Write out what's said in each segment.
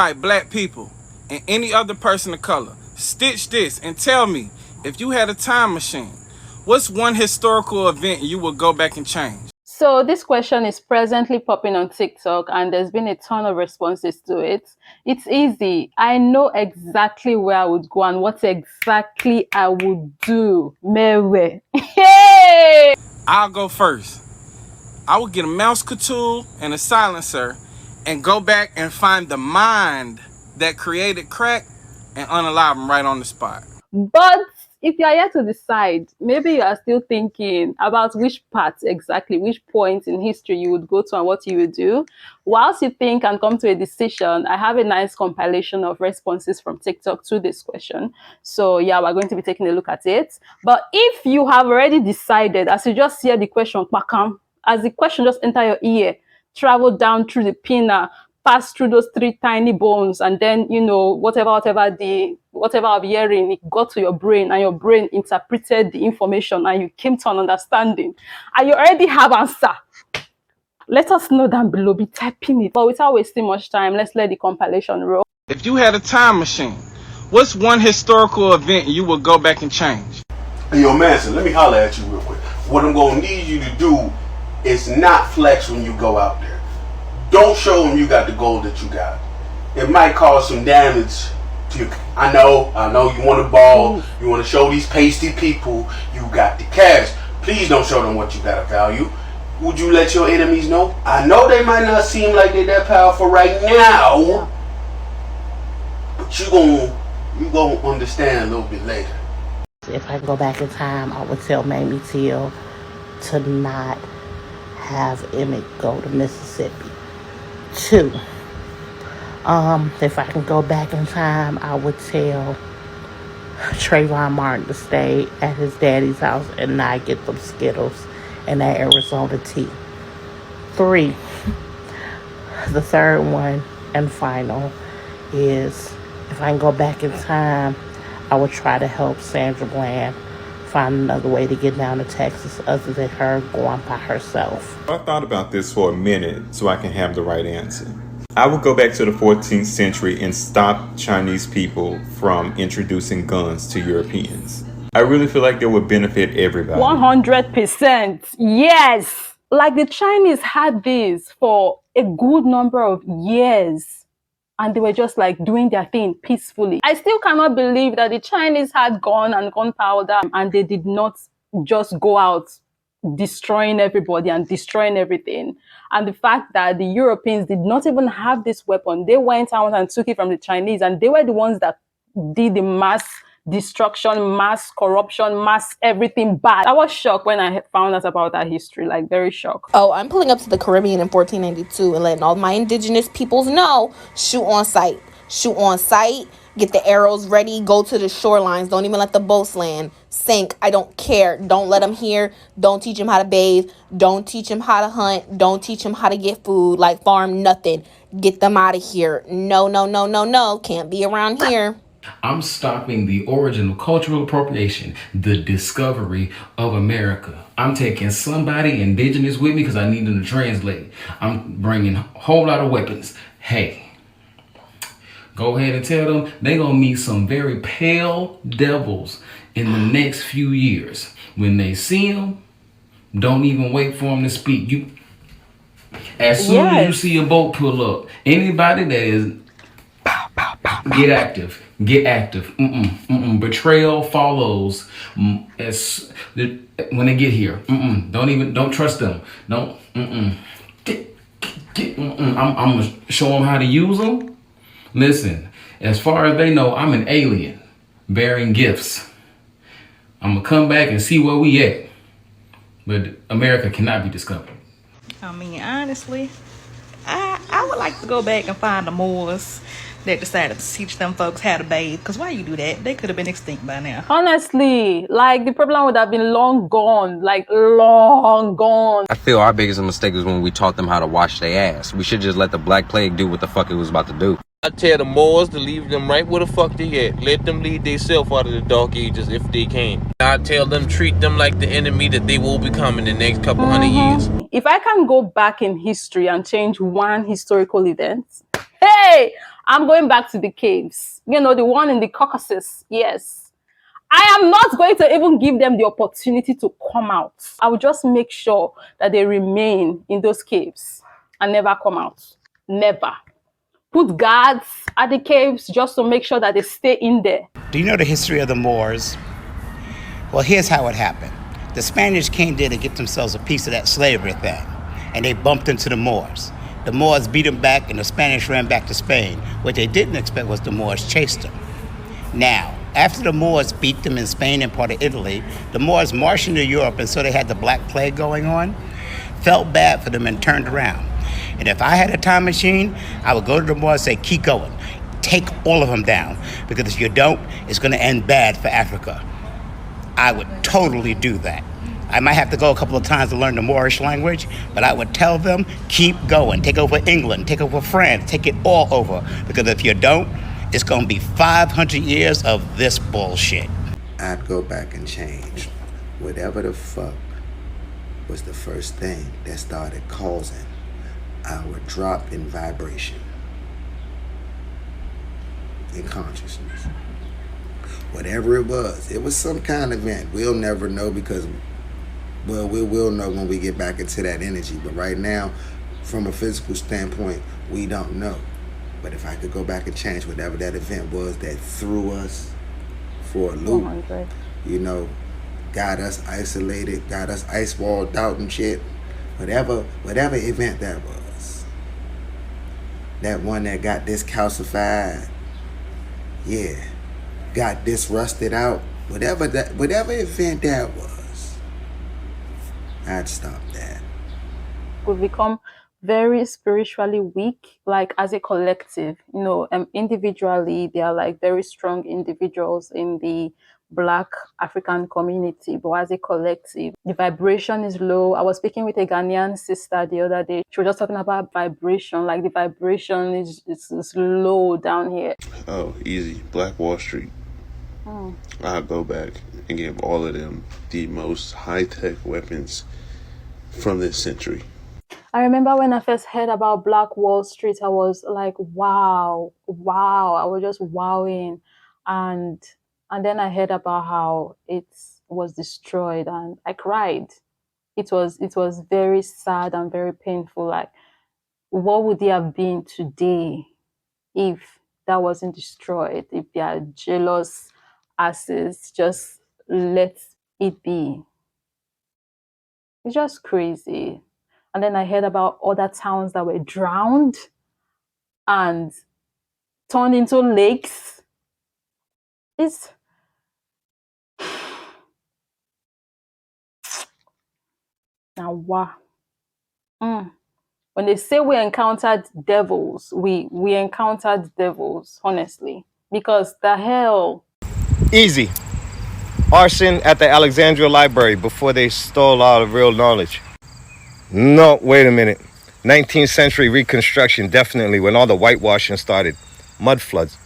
Alright, black people and any other person of color, stitch this and tell me, if you had a time machine, what's one historical event you would go back and change? So this question is presently popping on TikTok and there's been a ton of responses to it. It's easy. I know exactly where I would go and what exactly I would do. Mewe. Hey! I'll go first. I would get a mouse tool and a silencer and go back and find the mind that created crack and unalive them right on the spot. But if you are yet to decide, maybe you are still thinking about which part exactly, which point in history you would go to and what you would do. Whilst you think and come to a decision, I have a nice compilation of responses from TikTok to this question. So yeah, we're going to be taking a look at it. But if you have already decided, as you just hear the question, as the question just enter your ear, travel down through the pinna, pass through those three tiny bones, and then whatever of hearing, it got to your brain and your brain interpreted the information and you came to an understanding and you already have answer. Let us know down below, be typing it. But without wasting much time, let's let the compilation roll. If you had a time machine, what's one historical event you would go back and change? Hey, yo, Manson, let me holler at you real quick. What I'm gonna need you to do is not flex when you go out there. Don't show them you got the gold that you got. It might cause some damage to you. I know you want to ball. You want to show these pasty people you got the cash. Please don't show them what you got of value. Would you let your enemies know? I know they might not seem like they're that powerful right now, but you gonna understand a little bit later. If I go back in time, I would tell Mamie Till to not have Emmett go to Mississippi. 2, if I can go back in time, I would tell Trayvon Martin to stay at his daddy's house and not get them Skittles and that Arizona tea. 3, the third one and final is, if I can go back in time, I would try to help Sandra Bland find another way to get down to Texas other than her going by herself. I thought about this for a minute so I can have the right answer. I would go back to the 14th century and stop Chinese people from introducing guns to Europeans. I really feel like that would benefit everybody. 100%. Yes. Like the Chinese had this for a good number of years. And they were just like doing their thing peacefully. I still cannot believe that the Chinese had gun and gunpowder and they did not just go out destroying everybody and destroying everything. And the fact that the Europeans did not even have this weapon. They went out and took it from the Chinese and they were the ones that did the mass destruction, mass corruption, mass everything bad. I was shocked when I found out about that history, like very shocked. Oh, I'm pulling up to the Caribbean in 1492 and letting all my indigenous peoples know, shoot on sight. Shoot on sight, get the arrows ready, go to the shorelines, don't even let the boats land. Sink, I don't care. Don't let them hear. Don't teach them how to bathe. Don't teach them how to hunt. Don't teach them how to get food, like farm, nothing. Get them out of here. No, no, no, no, no. Can't be around here. I'm stopping the origin of cultural appropriation, the discovery of America. I'm taking somebody indigenous with me because I need them to translate. I'm bringing a whole lot of weapons. Hey, go ahead and tell them they're going to meet some very pale devils in the next few years. When they see them, don't even wait for them to speak. As soon as you see a boat pull up, anybody that is get active. Get active. Betrayal follows when they get here. Don't trust them. Don't. I'm gonna show them how to use them. Listen, as far as they know, I'm an alien bearing gifts. I'm gonna come back and see where we at. But America cannot be discovered. I mean, honestly, I would like to go back and find the Moors that decided to teach them folks how to bathe. Because why you do that? They could have been extinct by now. Honestly, like the problem would have been long gone. Like long gone. I feel our biggest mistake is when we taught them how to wash their ass. We should just let the Black Plague do what the fuck it was about to do. I tell the Moors to leave them right where the fuck they at. Let them lead themselves out of the dark ages if they can. I tell them treat them like the enemy that they will become in the next couple hundred years. If I can go back in history and change one historical event, hey, I'm going back to the caves. You know, the one in the Caucasus. Yes. I am not going to even give them the opportunity to come out. I will just make sure that they remain in those caves and never come out. Never. Put guards at the caves just to make sure that they stay in there. Do you know the history of the Moors? Well, here's how it happened. The Spaniards came there to get themselves a piece of that slavery thing, and they bumped into the Moors. The Moors beat them back, and the Spanish ran back to Spain. What they didn't expect was the Moors chased them. Now, after the Moors beat them in Spain and part of Italy, the Moors marched into Europe, and so they had the Black Plague going on. Felt bad for them and turned around. And if I had a time machine, I would go to the Moors and say, keep going. Take all of them down, because if you don't, it's going to end bad for Africa. I would totally do that. I might have to go a couple of times to learn the Moorish language, but I would tell them, keep going. Take over England, take over France, take it all over. Because if you don't, it's going to be 500 years of this bullshit. I'd go back and change whatever the fuck was the first thing that started causing our drop in vibration, in consciousness. Whatever it was some kind of event. We'll never know because, well, we will know when we get back into that energy. But right now, from a physical standpoint, we don't know. But if I could go back and change whatever that event was that threw us for a loop, you know, got us isolated, got us ice walled out and shit, whatever event that was, that one that got this calcified, yeah, got this rusted out, whatever event that was, I'd stop that. We've become very spiritually weak, like as a collective. You know, individually, they are like very strong individuals in the Black African community, but as a collective, the vibration is low. I was speaking with a Ghanaian sister the other day. She was just talking about vibration, like the vibration is low down here. Oh, easy. Black Wall Street. I'll go back and give all of them the most high-tech weapons from this century. I remember when I first heard about Black Wall Street, I was like, wow. I was just wowing. And then I heard about how it was destroyed and I cried. It was very sad and very painful. Like, what would they have been today if that wasn't destroyed? If they are jealous asses, just let it be. It's just crazy. And then I heard about other towns that were drowned and turned into lakes. It's now wow. When they say we encountered devils, we encountered devils, honestly. Because the hell. Easy. Arson at the Alexandria Library before they stole all the real knowledge. No, wait a minute. 19th century reconstruction, definitely, when all the whitewashing started. Mud floods.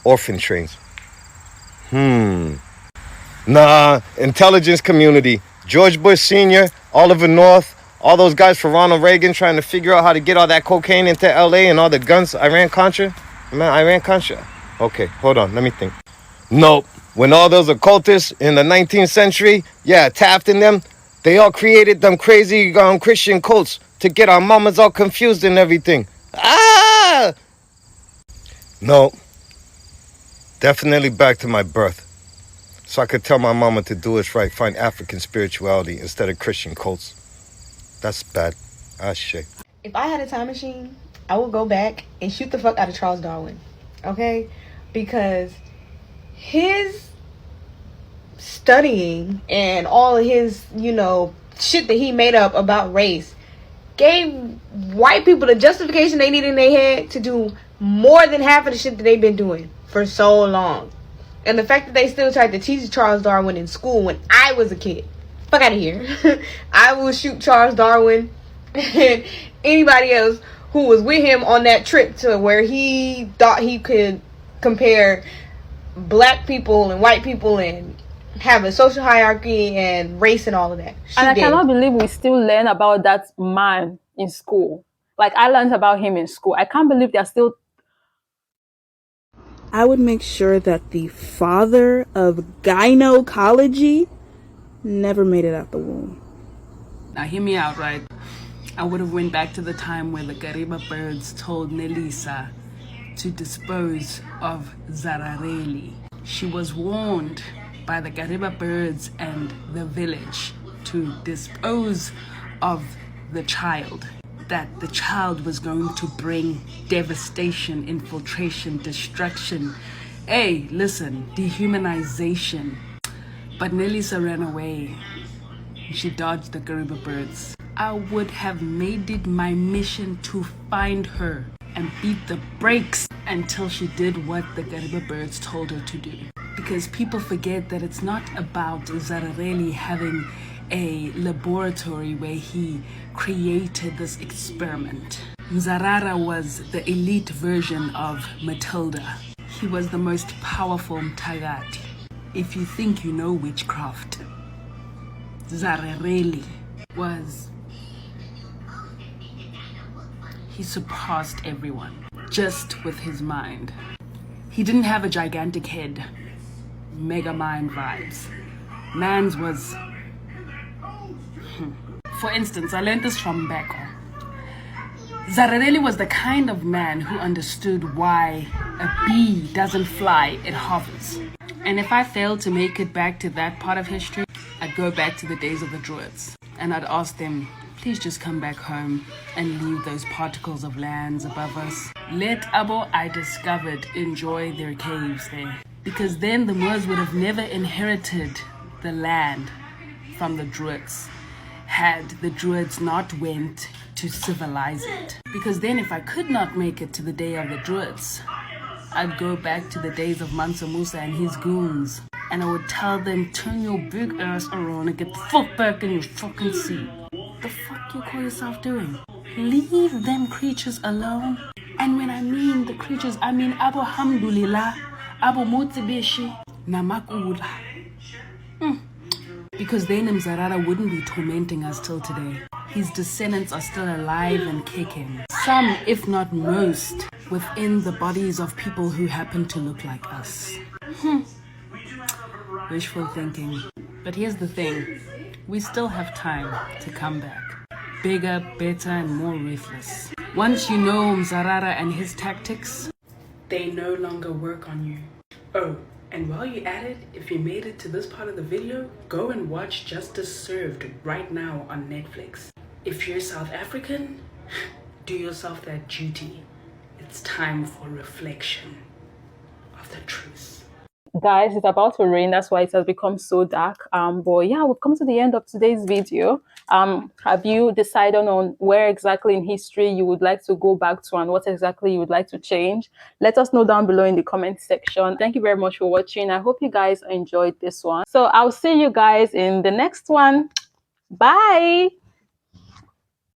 Orphan trains. Nah, intelligence community. George Bush Sr., Oliver North, all those guys for Ronald Reagan trying to figure out how to get all that cocaine into LA and all the guns. Iran-Contra? Okay, hold on, let me think. Nope. When all those occultists in the 19th century, Taft and them, they all created them crazy Christian cults to get our mamas all confused and everything. No. Definitely back to my birth. So I could tell my mama to do us right, find African spirituality instead of Christian cults. That's bad. Shit. If I had a time machine, I would go back and shoot the fuck out of Charles Darwin. Okay? Because his studying and all of his, shit that he made up about race gave white people the justification they need in their head to do more than half of the shit that they've been doing for so long. And the fact that they still tried to teach Charles Darwin in school when I was a kid. Fuck out of here. I will shoot Charles Darwin and anybody else who was with him on that trip to where he thought he could compare black people and white people and have a social hierarchy and race and all of that. And I cannot believe we still learn about that man in school. Like, I learned about him in school. I can't believe they're still I would make sure that the father of gynecology never made it out the womb. Now hear me out, right? I would have went back to the time where the Kariba birds told Nelisa to dispose of Zarareli. She was warned by the Kariba birds and the village to dispose of the child, that the child was going to bring devastation, infiltration, destruction. Hey, listen, dehumanization. But Nelisa ran away. She dodged the Kariba birds. I would have made it my mission to find her and beat the brakes until she did what the Kariba birds told her to do. Because people forget that it's not about Zarareli having a laboratory where he created this experiment. Mzarara was the elite version of Matilda. He was the most powerful Mtagati. If you think you know witchcraft, Zarareli was... he surpassed everyone, just with his mind. He didn't have a gigantic head, mega mind vibes. Man's was... For instance, I learned this from Beko. Zarareli was the kind of man who understood why a bee doesn't fly, it hovers. And if I failed to make it back to that part of history, I'd go back to the days of the Druids. And I'd ask them, please just come back home and leave those particles of lands above us. Let Abo I discovered enjoy their caves there. Because then the Moors would have never inherited the land from the Druids had the Druids not went to civilize it. Because then if I could not make it to the day of the Druids, I'd go back to the days of Mansa Musa and his goons. And I would tell them, turn your big ass around and get the fuck back in your fucking seat. The fuck you call yourself doing? Leave them creatures alone. And when I mean the creatures, I mean Abu Hamdulillah, Abu Mutzibishi, Namakula. Because then Mzarara wouldn't be tormenting us till today. His descendants are still alive and kicking. Some, if not most, within the bodies of people who happen to look like us. Wishful thinking. But here's the thing. We still have time to come back. Bigger, better, and more ruthless. Once you know Mzarara and his tactics, they no longer work on you. Oh, and while you're at it, if you made it to this part of the video, go and watch Justice Served right now on Netflix. If you're South African, do yourself that duty. It's time for reflection of the truth. Guys, it's about to rain, that's why it has become so dark. But yeah, we've come to the end of today's video. Have you decided on where exactly in history you would like to go back to and what exactly you would like to change? Let us know down below in the comment section. Thank you very much for watching. I hope you guys enjoyed this one. So I'll see you guys in the next one. Bye.